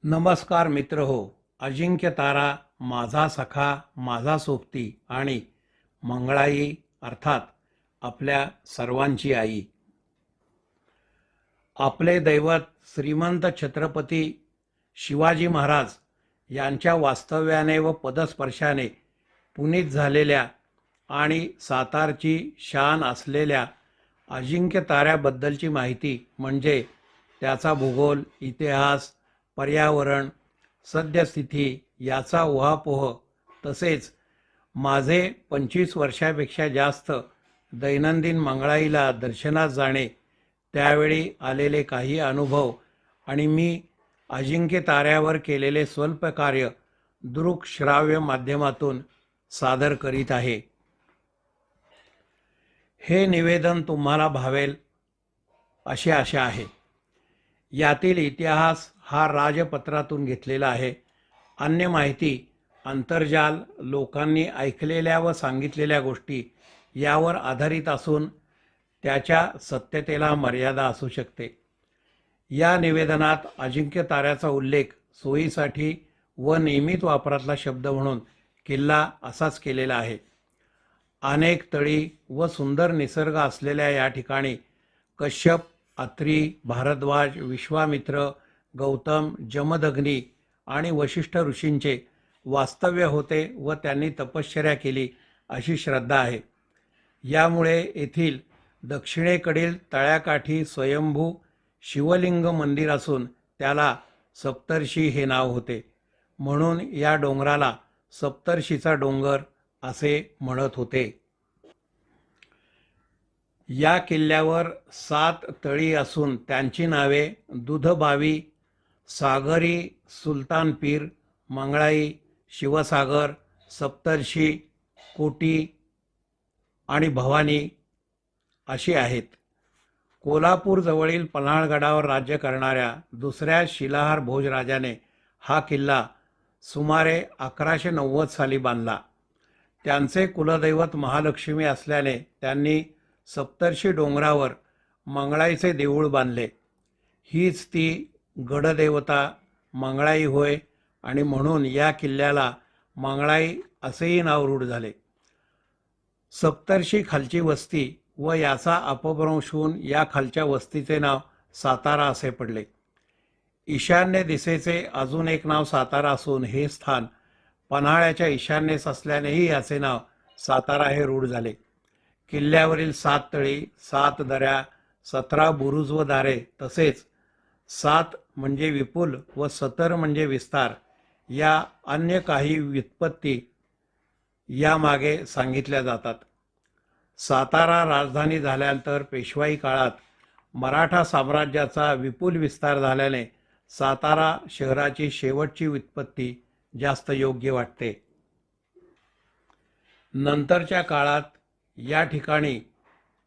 नमस्कार मित्र हो. अजिंक्य तारा, माझा सखा, माझा सोबती आणि मंगळाई अर्थात आपल्या सर्वांची आई. आपले दैवत श्रीमंत छत्रपती शिवाजी महाराज यांच्या वास्तव्याने व पदस्पर्शाने पुनीत झालेल्या आणि सातारची शान असलेल्या अजिंक्य ताऱ्याबद्दलची माहिती म्हणजे त्याचा भूगोल, इतिहास, पर्यावरण, सद्यस्थिती याचा उहापोह, तसेच माझे 25 वर्षापेक्षा जास्त दैनंदिन मंगळाईला दर्शनास जाणे, त्यावेळी आलेले काही अनुभव आणि मी अजिंक्य ताऱ्यावर केलेले स्वल्प कार्य दृकश्राव्य माध्यमातून सादर करीत आहे. हे निवेदन तुम्हाला भावेल अशी आशा आहे. यातील इतिहास हा राजपत्रातून घेतलेला आहे. अन्य माहिती आंतरजाल, लोकांनी ऐकलेल्या व सांगितलेल्या गोष्टी यावर आधारित असून त्याच्या सत्यतेला मर्यादा असू शकते. या निवेदनात अजिंक्य ताऱ्याचा उल्लेख सोयीसाठी व नियमित वापरातला शब्द म्हणून किल्ला असाच केलेला आहे. अनेक तळी व सुंदर निसर्ग असलेल्या या ठिकाणी कश्यप, अत्री, भारद्वाज, विश्वामित्र, गौतम, जमदग्नी आणि वशिष्ठ ऋषींचे वास्तव्य होते व त्यांनी तपश्चर्या केली अशी श्रद्धा आहे. यामुळे येथील दक्षिणेकडील तळ्याकाठी स्वयंभू शिवलिंग मंदिर असून त्याला सप्तर्षी हे नाव होते. म्हणून या डोंगराला सप्तर्षीचा डोंगर असे म्हणत होते. या किल्ल्यावर 7 तळी असून त्यांची नावे दुधबावी, सागरी, सुलतानपीर, मंगळाई, शिवसागर, सप्तर्षी, कोटी आणि भवानी अशी आहेत. कोल्हापूर जवळील पन्हाळगडावर राज्य करणाऱ्या दुसऱ्या शिलाहार भोजराजाने हा किल्ला सुमारे 1190 साली बांधला. त्यांचे कुलदैवत महालक्ष्मी असल्याने त्यांनी सप्तर्षी डोंगरावर मंगळाईचे देऊळ बांधले. हीच ती गडदेवता मंगळाई होय आणि म्हणून या किल्ल्याला मंगळाई असेही नाव रूढ झाले. सप्तर्षी खालची वस्ती व याचा अपभ्रंश होऊन या खालच्या वस्तीचे नाव सातारा असे पडले. ईशान्य दिशेचे अजून एक नाव सातारा असून हे स्थान पन्हाळ्याच्या ईशान्येस असल्यानेही याचे नाव सातारा हे रूढ झाले. किल्ल्यावरील 7 तळी, 7 दऱ्या, 17 बुरुज व दारे तसेच 7 म्हणजे विपुल व 17 म्हणजे विस्तार या अन्य काही व्युत्पत्ती यामागे सांगितल्या जातात. सातारा राजधानी झाल्यानंतर पेशवाई काळात मराठा साम्राज्याचा विपुल विस्तार झाल्याने सातारा शहराची शेवटची व्युत्पत्ती जास्त योग्य वाटते. नंतरच्या काळात या ठिकाणी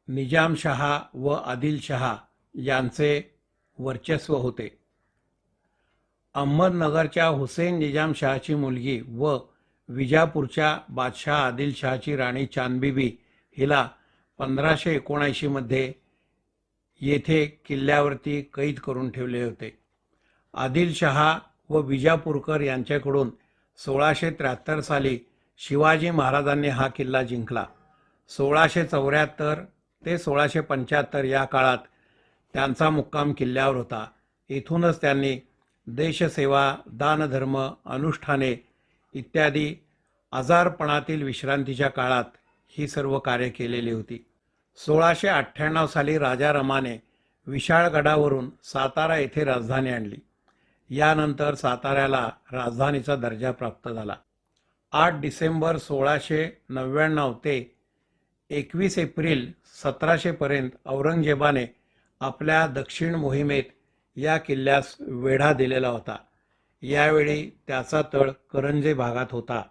निजामशहा व आदिलशहा यांचे वर्चस्व होते. अहमदनगरच्या हुसेन निजामशहाची मुलगी व विजापूरच्या बादशाह आदिलशहाची राणी चांदबिबी हिला 1579 मध्ये येथे किल्ल्यावरती कैद करून ठेवले होते. आदिलशहा व विजापूरकर यांच्याकडून 1673 साली शिवाजी महाराजांनी हा किल्ला जिंकला. 1674 ते 1675 या काळात त्यांचा मुक्काम किल्ल्यावर होता. येथूनच त्यांनी देशसेवा, दानधर्म, अनुष्ठाने इत्यादी आजारपणातील विश्रांतीच्या काळात ही सर्व कार्य केलेली होती. 1698 साली राजारामाने विशाळगडावरून सातारा येथे राजधानी आणली. यानंतर साताऱ्याला राजधानीचा दर्जा प्राप्त झाला. 8 डिसेंबर 1699 ते 21 एप्रिल 1700 पर्यंत औरंगजेबाने आपल्या दक्षिण मोहिमेत या किल्ल्यास वेढा दिलेला होता. यावेळी त्याचा तळ करंजे भागात होता.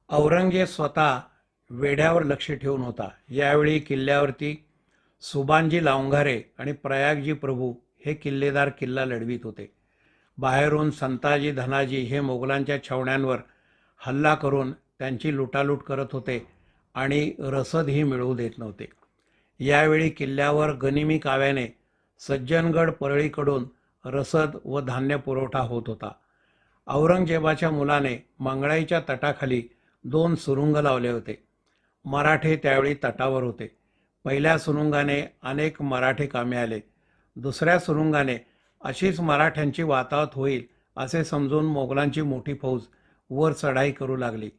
औरंगजेब स्वतः वेढ्यावर लक्ष ठेवून होता. यावेळी किल्ल्यावरती सुबानजी लावंगारे आणि प्रयागजी प्रभू हे किल्लेदार किल्ला लढवित होते. बाहेरून संताजी धनाजी हे मोगलांच्या छावण्यांवर हल्ला करून त्यांची लुटालूट करत होते आणि रसदही मिळवू देत नव्हते. यावेळी किल्ल्यावर गनिमी काव्याने सज्जनगड परळीकडून रसद व धान्य पुरवठा होत होता. औरंगजेबाच्या मुलाने मंगळाईच्या तटाखाली 2 सुरुंग लावले होते. मराठे त्यावेळी तटावर होते. पहिल्या सुरुंगाने अनेक मराठे कामी आले. दुसऱ्या सुरुंगाने अशीच मराठ्यांची वाताहत होईल असे समजून मोगलांची मोठी फौज वर चढाई करू लागली.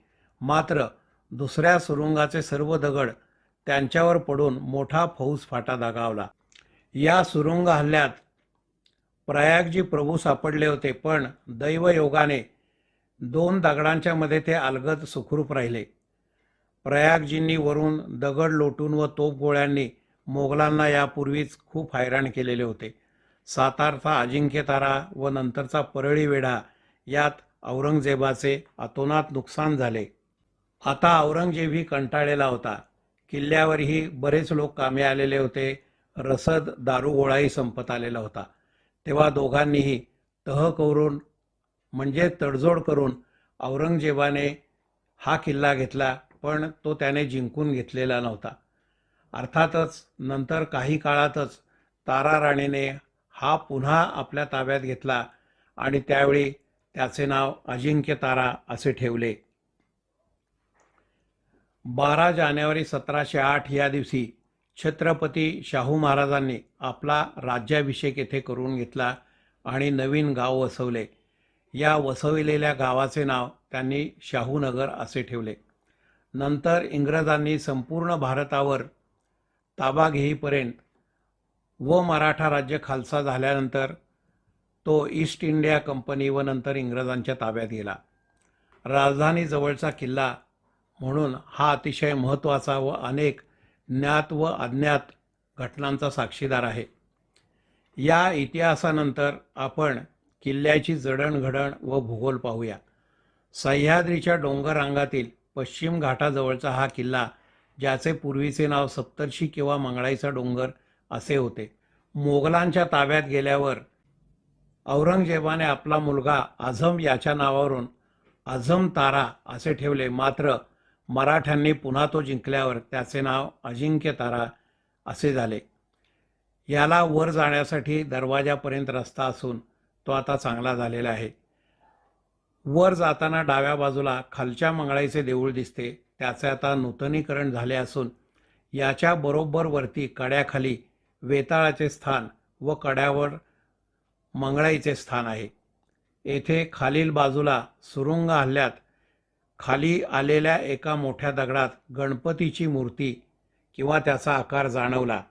मात्र दुसऱ्या सुरुंगाचे सर्व दगड त्यांच्यावर पडून मोठा फौज फाटा दगावला. या सुरुंग हल्ल्यात प्रयागजी प्रभू सापडले होते, पण दैवयोगाने 2 दगडांच्या मध्ये ते अलगद सुखरूप राहिले. प्रयागजींनी वरून दगड लोटून व तोफगोळ्यांनी मोगलांना यापूर्वीच खूप हैराण केलेले होते. सातारचा अजिंक्यतारा व नंतरचा परळी वेढा यात औरंगजेबाचे अतोनात नुकसान झाले. आता औरंगजेबही कंटाळलेला होता. किल्ल्यावरही बरेच लोक कामी आलेले होते. रसद दारुगोळाही संपत आलेला होता. तेव्हा दोघांनीही तह करून म्हणजे तडजोड करून औरंगजेबाने हा किल्ला घेतला, पण तो त्याने जिंकून घेतलेला नव्हता. अर्थातच नंतर काही काळातच तारा राणीने हा पुन्हा आपल्या ताब्यात घेतला आणि त्यावेळी त्याचे नाव अजिंक्य तारा असे ठेवले. 12 जानेवारी 1708 या दिवशी छत्रपती शाहू महाराजांनी आपला राज्याभिषेक येथे करून घेतला आणि नवीन गाव वसवले. या वसविलेल्या गावाचे नाव त्यांनी शाहूनगर असे ठेवले. नंतर इंग्रजांनी संपूर्ण भारतावर ताबा घेईपर्यंत व मराठा राज्य खालसा झाल्यानंतर तो ईस्ट इंडिया कंपनी व नंतर इंग्रजांच्या ताब्यात गेला. राजधानी जवळचा किल्ला म्हणून हा अतिशय महत्त्वाचा व अनेक ज्ञात व अज्ञात घटनांचा साक्षीदार आहे. या इतिहासानंतर आपण किल्ल्याची जडणघडण व भूगोल पाहूया. सह्याद्रीच्या डोंगर रांगातील पश्चिम घाटाजवळचा हा किल्ला, ज्याचे पूर्वीचे नाव सप्तर्षी किंवा मंगळाईचा डोंगर असे होते, मोगलांच्या ताब्यात गेल्यावर औरंगजेबाने आपला मुलगा आझम याच्या नावावरून आझम तारा असे ठेवले. मात्र मराठ्यांनी पुन्हा तो जिंकल्यावर त्याचे नाव अजिंक्य तारा असे झाले. याला वर जाण्यासाठी दरवाजापर्यंत रस्ता असून तो आता चांगला झालेला आहे. वर जाताना डाव्या बाजूला खालच्या मंगळाईचे देऊळ दिसते. त्याचे आता नूतनीकरण झाले असून याच्या बरोबर वरती कड्याखाली वेताळाचे स्थान व कड्यावर मंगळाईचे स्थान आहे. येथे खालील बाजूला सुरुंग हल्ल्यात खाली आलेल्या एका मोठ्या दगडात गणपतीची मूर्ती किंवा त्याचा आकार जाणवला.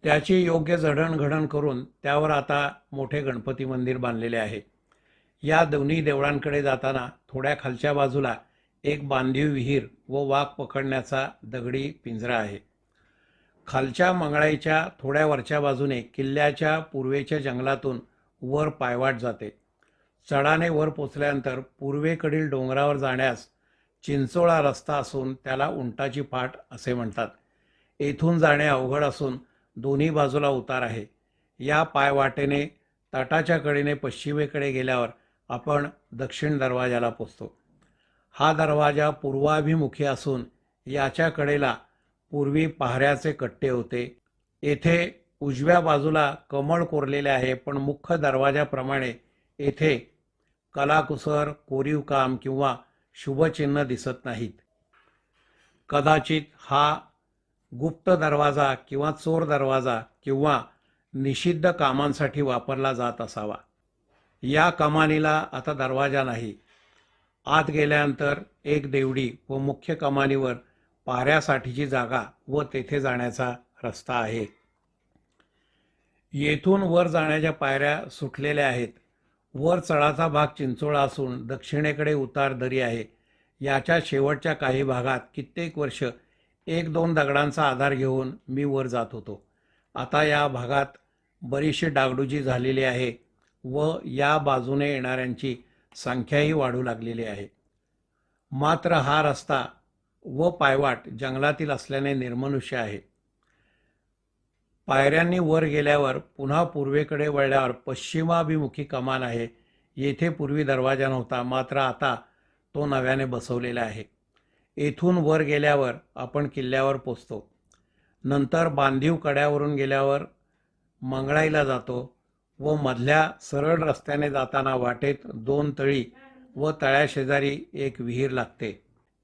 त्याची योग्य जडणघडण करून त्यावर आता मोठे गणपती मंदिर बांधलेले आहे. या दोन्ही देवळांकडे जाताना थोड्या खालच्या बाजूला एक बांधीव विहीर व वाघ पकडण्याचा दगडी पिंजरा आहे. खालच्या मंगळाईच्या थोड्या वरच्या बाजूने किल्ल्याच्या पूर्वेच्या जंगलातून वर पायवाट जाते. चढाने वर पोचल्यानंतर पूर्वेकडील डोंगरावर जाण्यास चिंचोळा रस्ता असून त्याला उंटाची पाट असे म्हणतात. येथून जाणे अवघड असून दोन्ही बाजूला उतार आहे. या पायवाटेने तटाच्या कडेने पश्चिमेकडे गेल्यावर आपण दक्षिण दरवाजाला पोचतो. हा दरवाजा पूर्वाभिमुखी असून याच्या कडेला पूर्वी पहाऱ्याचे कट्टे होते. येथे उजव्या बाजूला कमळ कोरलेले आहे, पण मुख्य दरवाजाप्रमाणे येथे कलाकुसर, कोरीवकाम किंवा शुभचिन्ह दिसत नाहीत. कदाचित हा गुप्त दरवाजा किंवा चोर दरवाजा किंवा निषिद्ध कामांसाठी वापरला जात असावा. या कमानीला आता दरवाजा नाही. आत गेल्यानंतर एक देवडी व मुख्य कमानीवर पाऱ्यासाठीची जागा व तेथे जाण्याचा रस्ता आहे. येथून वर जाण्याच्या पायऱ्या सुटलेल्या आहेत. वर चढाचा भाग चिंचोळा असून दक्षिणेकडे उतार दरी आहे. याच्या शेवटच्या काही भागात कित्येक वर्ष 1-2 दगडांचा आधार घेऊन मी वर जात होतो. आता या भागात बरीचशी डागडुजी झालेली आहे व या बाजूने येणाऱ्यांची संख्याही वाढू लागलेली आहे. मात्र हा रस्ता व पायवाट जंगलातील असल्याने निर्मनुष्य आहे. पायऱ्यांनी वर गेल्यावर पुन्हा पूर्वेकडे वळल्यावर पश्चिमाभिमुखी कमान आहे. येथे पूर्वी दरवाजा नव्हता, मात्र आता तो नव्याने बसवलेला आहे. येथून वर गेल्यावर आपण किल्ल्यावर पोचतो. नंतर बांधीव कड्यावरून गेल्यावर मंगळाईला जातो व मधल्या सरळ रस्त्याने जाताना वाटेत 2 तळी व तळ्याशेजारी एक विहीर लागते.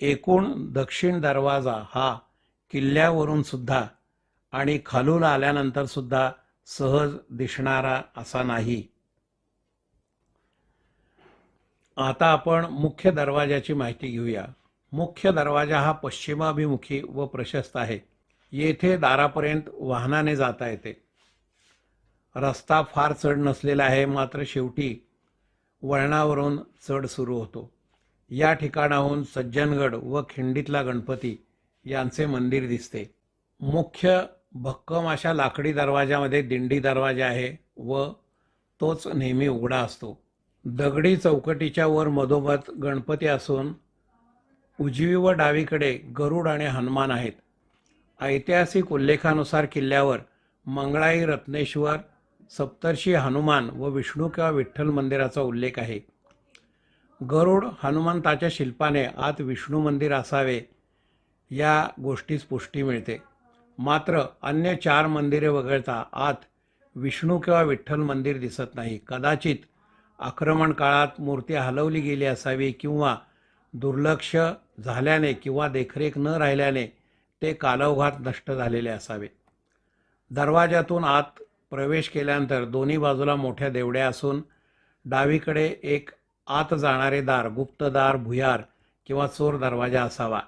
एकूण दक्षिण दरवाजा हा किल्ल्यावरून सुद्धा आणि खालून आल्यानंतर सुद्धा सहज दिसणारा असा नाही. आता आपण मुख्य दरवाजाची माहिती घेऊया. मुख्य दरवाजा हा पश्चिमाभिमुखी व प्रशस्त आहे. येथे दारापर्यंत वाहनाने जाता येते. रस्ता फार चढ नसलेला आहे, मात्र शेवटी वळणावरून चढ सुरू होतो. या ठिकाणाहून सज्जनगड व खिंडीतला गणपती यांचे मंदिर दिसते. मुख्य भक्कम अशा लाकडी दरवाजामध्ये दिंडी दरवाजा आहे व तोच नेहमी उघडा असतो. दगडी चौकटीच्या वर मधोमध गणपती असून उजवी व डावीकडे गरुड आणि हनुमान आहेत. ऐतिहासिक उल्लेखानुसार किल्ल्यावर मंगळाई, रत्नेश्वर, सप्तर्षी हनुमान व विष्णू किंवा विठ्ठल मंदिराचा उल्लेख आहे. गरुड हनुमंताच्या शिल्पाने आत विष्णू मंदिर असावे या गोष्टीस पुष्टी मिळते. मात्र अन्य 4 मंदिरे वगळता आत विष्णू किंवा विठ्ठल मंदिर दिसत नाही. कदाचित आक्रमण काळात मूर्ती हलवली गेली असावी किंवा दुर्लक्ष झाल्याने किंवा देखरेख न राहिल्याने ते कालौघात नष्ट झालेले असावे. दरवाजातून आत प्रवेश केल्यानंतर दोन्ही बाजूला मोठ्या देवड्या असून डावीकडे एक आत जाणारे दार, गुप्तदार, भुयार किंवा चोर दरवाजा असावा.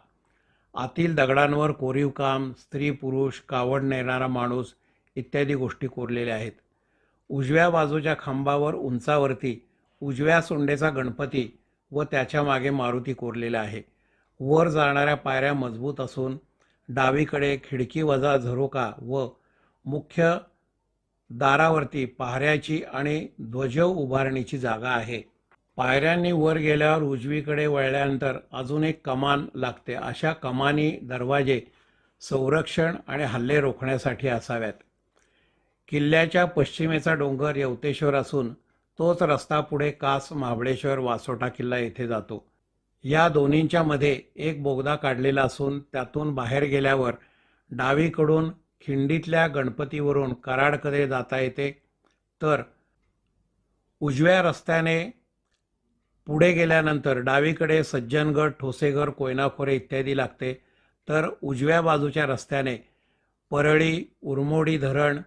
आतील दगडांवर कोरीव काम, स्त्री पुरुष, कावड नेणारा माणूस इत्यादी गोष्टी कोरलेल्या आहेत. उजव्या बाजूच्या खांबावर उंचावरती उजव्या सोंडेचा गणपती व त्याच्या मागे मारुती कोरलेला आहे. वर जाणाऱ्या पायऱ्या मजबूत असून डावीकडे खिडकी वजा झरोका व मुख्य दारावरती पहाऱ्याची आणि ध्वज उभारणीची जागा आहे. पायऱ्यांनी वर गेल्यावर उजवीकडे वळल्यानंतर अजून एक कमान लागते. अशा कमानी, दरवाजे संरक्षण आणि हल्ले रोखण्यासाठी असाव्यात. किल्ल्याच्या पश्चिमेचा डोंगर यवतेश्वर असून तोच रस्ता पुढे कास, महाबळेश्वर, वासोटा किल्ला येथे जातो. या दोन्हींच्या मध्ये एक बोगदा काढलेला असून त्यातून बाहेर गेल्यावर डावीकडून खिंडीतल्या गणपतीवरून कराडकडे जाता येते, तर उजव्या रस्त्याने पुढे गेल्यानंतर डावीकडे सज्जनगड, ठोसेघर, कोयनाखोरे इत्यादी लागते. तर उजव्या बाजूच्या रस्त्याने परळी, उरमोडी धरण,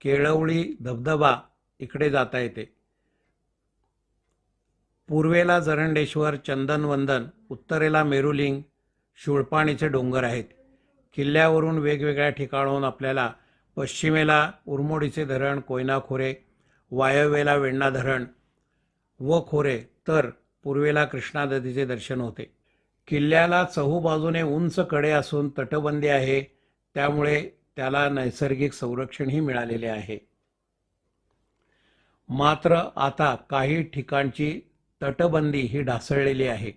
केळवळी धबधबा इकडे जाता येते. पूर्वेला जरंडेश्वर, चंदनवंदन, उत्तरेला मेरुलिंग, शूळपाणीचे डोंगर आहेत. किल्ल्यावरून वेगवेगळ्या ठिकाणाहून आपल्याला पश्चिमेला उरमोडीचे धरण, कोयनाखोरे, वायव्येला वेण्णा धरण व खोरे, तर पूर्वेला कृष्णा नदीचे दर्शन होते. किल्ल्याला चहूबाजूने उंच कडे असून तटबंदी आहे, त्यामुळे त्याला नैसर्गिक संरक्षणही मिळालेले आहे. मात्र आता काही ठिकाणची तटबंदी ही ढासळलेली आहे.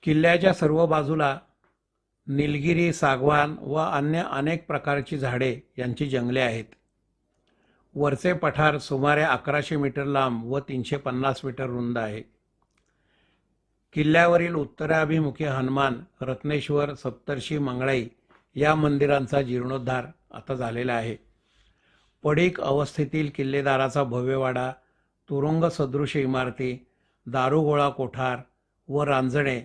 किल्ल्याच्या सर्व बाजूला निलगिरी, सागवान व अन्य अनेक प्रकारची झाडे यांची जंगले आहेत. वरचे पठार सुमारे 1100 मीटर लांब व 350 मीटर रुंद आहे. किल्ल्यावरील उत्तराभिमुखी हनुमान, रत्नेश्वर, सप्तर्षी, मंगळाई या मंदिरांचा जीर्णोद्धार आता झालेला आहे. पडीक अवस्थेतील किल्लेदाराचा भव्यवाडा, तुरुंग सदृश इमारती, दारुगोळा कोठार व रांजणे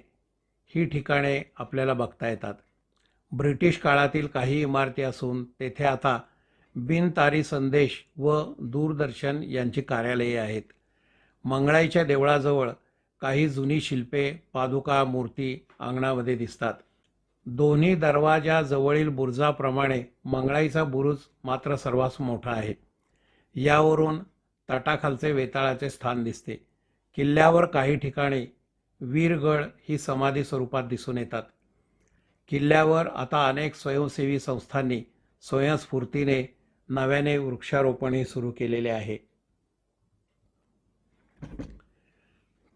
ही ठिकाणे आपल्याला बघता येतात. ब्रिटिश काळातील काही इमारती असून तेथे आता बिनतारी संदेश व दूरदर्शन यांची कार्यालये आहेत. मंगळाईच्या देवळाजवळ काही जुनी शिल्पे, पादुका, मूर्ती अंगणामध्ये दिसतात. दोन्ही दरवाजाजवळील बुरुजाप्रमाणे मंगळाईचा बुरुज मात्र सर्वात मोठा आहे. यावरून तटाखालचे वेताळाचे स्थान दिसते. किल्ल्यावर काही ठिकाणी वीरगळ ही समाधी स्वरूपात दिसून येतात. किल्ल्यावर आता अनेक स्वयंसेवी संस्थांनी स्वयंस्फूर्तीने नव्याने वृक्षारोपणही सुरू केलेले आहे.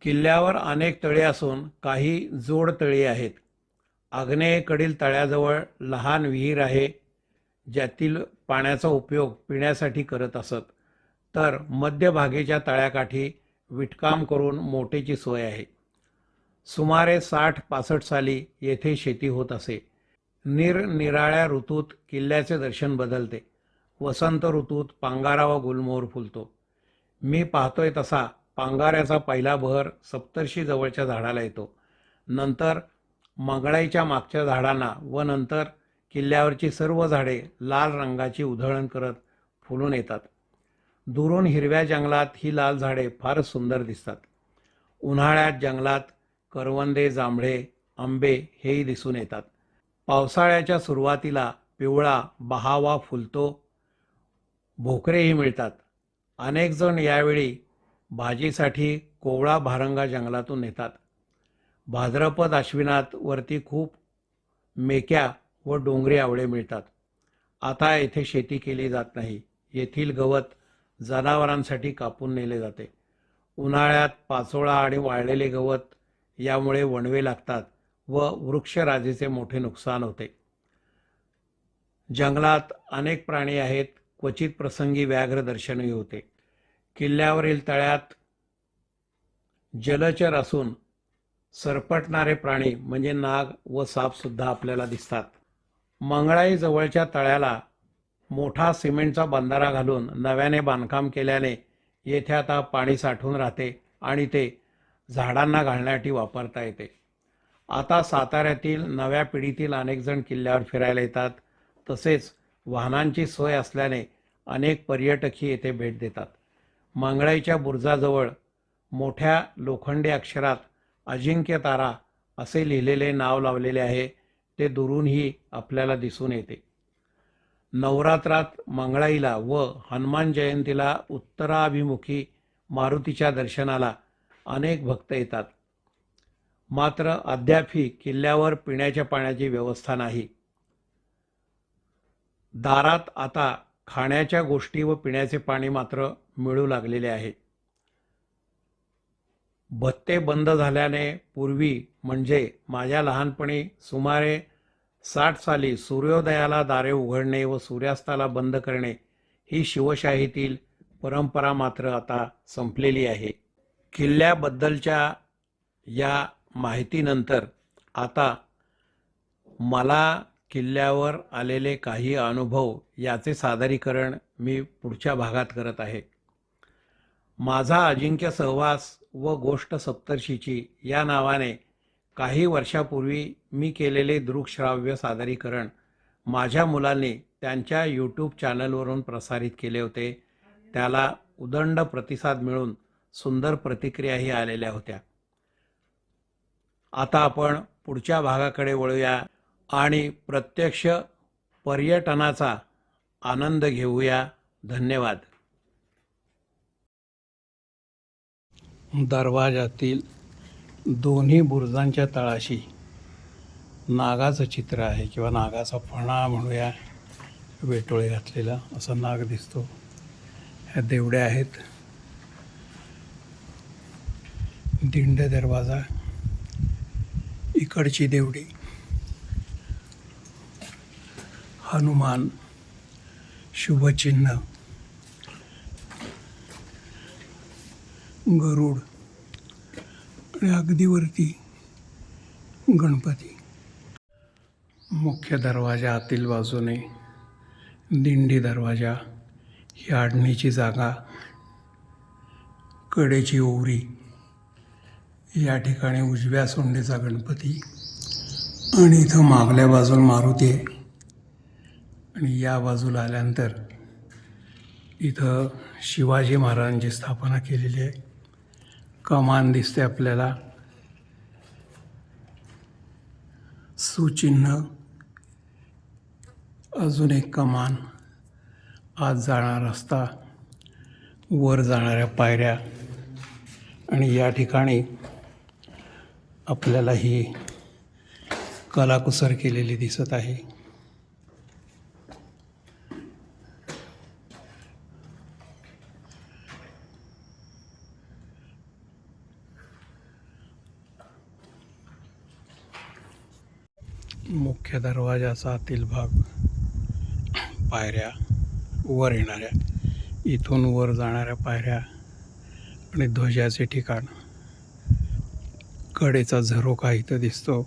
किल्ल्यावर अनेक तळे असून काही जोड तळी आहेत. आग्नेयेकडील तळ्याजवळ लहान विहीर आहे, ज्यातील पाण्याचा उपयोग पिण्यासाठी करत असत. तर मध्यभागेच्या तळ्याकाठी विटकाम करून मोटेची सोय आहे. सुमारे 60-65 साली येथे शेती होत असे. निरनिराळ्या ऋतूत किल्ल्याचे दर्शन बदलते. वसंत ऋतूत पांगारा व गुलमोहर फुलतो. मी पाहतोय तसा पांगाऱ्याचा पहिला बहर सप्तर्षी जवळच्या झाडाला येतो. नंतर मंगळाईच्या मागच्या झाडांना व नंतर किल्ल्यावरची सर्व झाडे लाल रंगाची उधळण करत फुलून येतात. दुरून हिरव्या जंगलात ही लाल झाडे फारच सुंदर दिसतात. उन्हाळ्यात जंगलात करवंदे, जांभळे, आंबे हेही दिसून येतात. पावसाळ्याच्या सुरुवातीला पिवळा बहावा फुलतो. भोकरेही मिळतात. अनेक जण यावेळी भाजीसाठी कोवळा भारंगा जंगलातून नेतात. भाद्रपद आश्विनात वरती खूप मेक्या व डोंगरी आवळे मिळतात. आता येथे शेती केली जात नाही. येथील गवत जनावरांसाठी कापून नेले जाते. उन्हाळ्यात पाचोळा आणि वाळलेले गवत यामुळे वणवे लागतात व वृक्षराजीचे मोठे नुकसान होते. जंगलात अनेक प्राणी आहेत. क्वचित प्रसंगी व्याघ्र दर्शनही होते. किल्ल्यावरील तळ्यात जलचर असून सरपटणारे प्राणी म्हणजे नाग व साप सुद्धा आपल्याला दिसतात. मंगळाई जवळच्या तळ्याला मोठा सिमेंटचा बंधारा घालून नव्याने बांधकाम केल्याने येथे आता पाणी साठून राहते आणि ते झाडांना घालण्यासाठी वापरता येते. आता साताऱ्यातील नव्या पिढीतील अनेक जण किल्ल्यावर फिरायला येतात. तसेच वाहनांची सोय असल्याने अनेक पर्यटकही येथे भेट देतात. मंगळाईच्या बुरुजाजवळ मोठ्या लोखंडी अक्षरात अजिंक्य तारा असे लिहिलेले नाव लावलेले आहे. ते दुरूनही आपल्याला दिसून येते. नवरात्रात मंगळाईला व हनुमान जयंतीला उत्तराभिमुखी मारुतीच्या दर्शनाला अनेक भक्त येतात. मात्र अद्यापही किल्ल्यावर पिण्याच्या पाण्याची व्यवस्था नाही. दारात आता खाण्याच्या गोष्टी व पिण्याचे पाणी मात्र मिळू लागलेले आहे. भत्ते बंद झाल्याने पूर्वी म्हणजे माझ्या लहानपणी सुमारे 60 साली सूर्योदयाला दारे उघडणे व सूर्यास्ताला बंद करणे ही शिवशाहीतील परंपरा मात्र आता संपलेली आहे. किल्ल्याबद्दलच्या या माहितीनंतर आता मला किल्ल्यावर आलेले काही अनुभव याचे सादरीकरण मी पुढच्या भागात करत आहे. माझा अजिंक्य सहवास व गोष्ट सप्तर्षीची या नावाने काही वर्षापूर्वी मी केलेले दृकश्राव्य सादरीकरण माझ्या मुलांनी त्यांच्या यूट्यूब चॅनलवरून प्रसारित केले होते. त्याला उदंड प्रतिसाद मिळून सुंदर प्रतिक्रियाही आलेल्या होत्या. आता आपण पुढच्या भागाकडे वळूया आणि प्रत्यक्ष पर्यटनाचा आनंद घेऊया. धन्यवाद. दरवाजातील दोन्ही बुरुजांच्या तळाशी नागाचं चित्र आहे किंवा नागाचा फणा म्हणूया, वेटोळे घातलेला असा नाग दिसतो. ह्या देवड्या आहेत. दिंड दरवाजा, इकडची देवडी, हनुमान, शुभचिन्ह, गरुड आणि अगदी वरती गणपती. मुख्य दरवाजा आतील बाजूने, दिंडी दरवाजा, ही आडणीची जागा, कडेची ओवरी, या ठिकाणी उजव्या सोंडेचा गणपती आणि इथं मागल्या बाजूला मारुती आहे. आणि या बाजूला आल्यानंतर इथं शिवाजी महाराजांची स्थापना केलेली आहे. कमान दिसते आपल्याला, सुचिन्ह, अजून एक कमान, आत जाणारा रस्ता, वर जाणाऱ्या पायऱ्या आणि या ठिकाणी आपल्याला ही कलाकुसर केलेली दिसत आहे. मुख्य दरवाजाचा आतील भाग, पायऱ्या, वर येणाऱ्या, इथून वर जाणाऱ्या पायऱ्या आणि ध्वजाचे ठिकाण, कडेचा झरोका इथं दिसतो.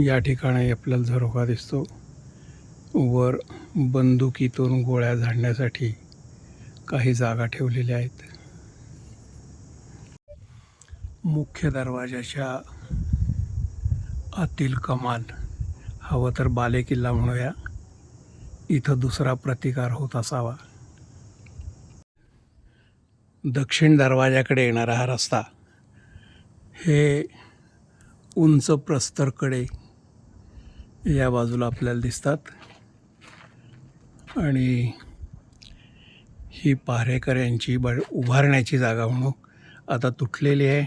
या ठिकाणी आपल्याला झरोका दिसतो. वर बंदुकीतून गोळ्या झाडण्यासाठी काही जागा ठेवलेल्या आहेत. मुख्य दरवाजाच्या आतील कमान, हवं तर बालेकिल्ला म्हणूया, इथं दुसरा प्रतिकार होत असावा. दक्षिण दरवाजाकडे येणारा हा रस्ता, हे उंच प्रस्तरकडे या बाजूला आपल्याला दिसतात आणि ही पहारेकऱ्यांची उभारण्याची जागा म्हणून आता तुटलेली आहे.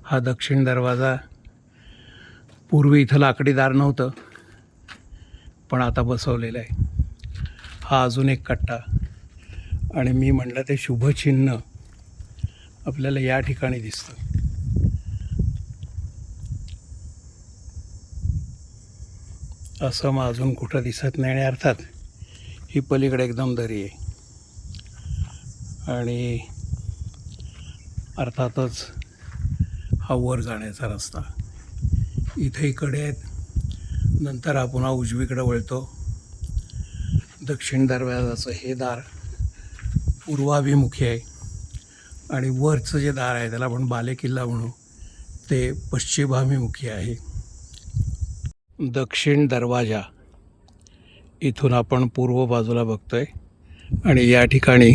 हा दक्षिण दरवाजा, पूर्वी इथं लाकडी दार नव्हतं पण आता बसवलेलं आहे. हा अजून एक कट्टा आणि मी म्हटलं ते शुभचिन्ह आपल्याला या ठिकाणी दिसतं. असं मग अजून कुठं दिसत नाही आणि अर्थात ही पलीकडे एकदम दरी आहे आणि अर्थातच हा वर जाण्याचा रस्ता. इथेही कडे आहेत. नंतर हा पुन्हा उजवीकडे वळतो. दक्षिण दरवाजाचं हे दार पूर्वाभिमुखी आहे आणि वरचं जे दार आहे त्याला आपण बालेकिल्ला म्हणू, ते पश्चिमाभिमुखी आहे. दक्षिण दरवाजा इथून आपण पूर्व बाजूला बघतोय आणि या ठिकाणी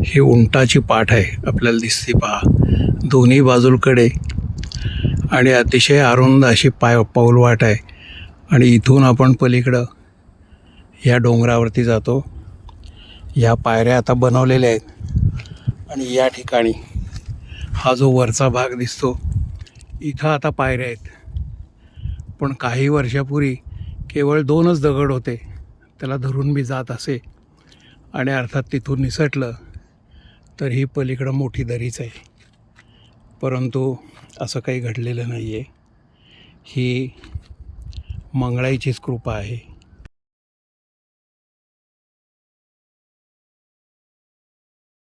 ही उंटाची पाठ आहे, आपल्याला दिसते पहा, दोन्ही बाजूकडे आणि अतिशय अरुंद अशी पाऊलवाट आहे. आणि इथून आपण पलीकडं या डोंगरावरती जातो. या पायऱ्या आता बनवलेल्या आहेत आणि या ठिकाणी हा जो वरचा भाग दिसतो, इथं आता पायऱ्या आहेत. पण काही वर्षापूर्वी केवळ 2च दगड होते, त्याला धरून मी जात असे आणि अर्थात तिथून निसटलं तर ही पलीकडं मोठी दरीच आहे. परंतु असं काही घडलेलं नाही आहे. ही मंगळाईचीच कृपा आहे.